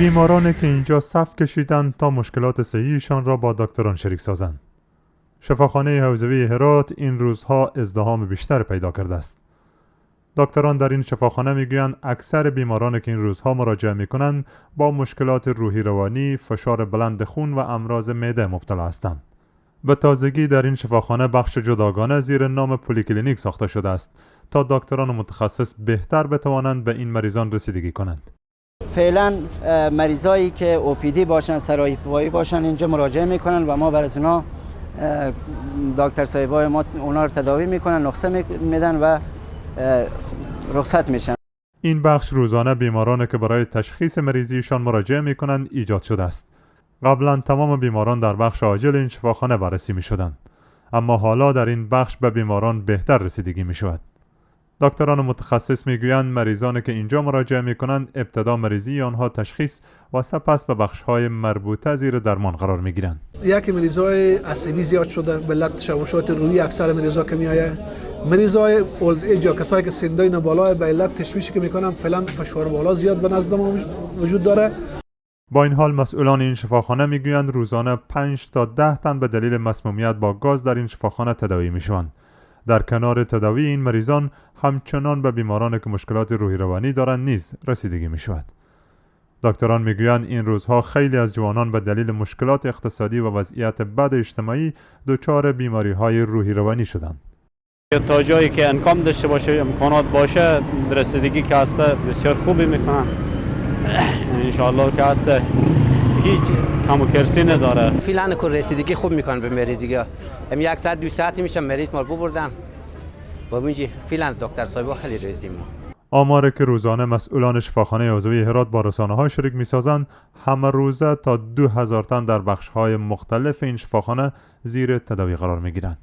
بیمارانی که اینجا صف کشیدند تا مشکلات صحیشان را با دکتران شریک سازند. شفاخانه حوزوی هرات این روزها ازدحام بیشتر پیدا کرده است. دکتران در این شفاخانه میگویند اکثر بیمارانی که این روزها مراجعه میکنند با مشکلات روحی روانی، فشار بلند خون و امراض معده مبتلا هستند. به تازگی در این شفاخانه بخش جداگانه زیر نام پلیکلینیک ساخته شده است تا دکتران متخصص بهتر بتوانند به این مریضان رسیدگی کنند. فعلا مریضایی که اوپیدی باشن، سرایپایی باشن اینجا مراجعه میکنن و ما برای اونا دکتر صاحبای ما اونا رو تداوی میکنن، نسخه میدن و رخصت میشن. این بخش روزانه بیمارانی که برای تشخیص مریضیشان مراجعه میکنند ایجاد شده است. قبلا تمام بیماران در بخش عاجل این شفاخانه بررسی میشدند، اما حالا در این بخش به بیماران بهتر رسیدگی میشود. دکتران متخصص میگویند مریضانی که اینجا مراجعه میکنند ابتدا مریضی آنها تشخیص و سپس به بخش‌های مربوطه زیر درمان قرار میگیرند. یکی مریضای عصبی زیاد شده، به علت تشوشات روحی اکثر مریضا که میآیه، مریضای اولد ایج یا کسایی که سنای بالا به علت تشویشی که میکنن فعلا فشار بالا زیاد به نزد ما وجود داره. با این حال مسئولان این شفاخانه میگویند روزانه 5 تا 10 تن به دلیل مسمومیت با گاز در این شفاخانه تداوی میشوند. در کنار تداوی این مریضان همچنان به بیمارانی که مشکلات روحی روانی دارند نیز رسیدگی می شود. دکتران میگویند این روزها خیلی از جوانان به دلیل مشکلات اقتصادی و وضعیت بد اجتماعی دچار بیماری های روحی روانی شدند. تا جایی که انکام داشته باشه، امکانات باشه، رسیدگی که هست بسیار خوبی میکنن. انشاءالله که هست هیچ کم و کرسی نداره. فعلا که رسیدگی خوب میکنن به مریضی ها. یک ساعت 2 ساعتی میشه مریض ما بردم. با اینجا فعلا دکتر صاحب خیلی رزیم. آماری که روزانه مسئولان شفاخانه حوزوی هرات با رسانه‌ها شریک می‌سازند، همه روزه تا 2000 تن در بخش‌های مختلف این شفاخانه زیر تداوی قرار می‌گیرند.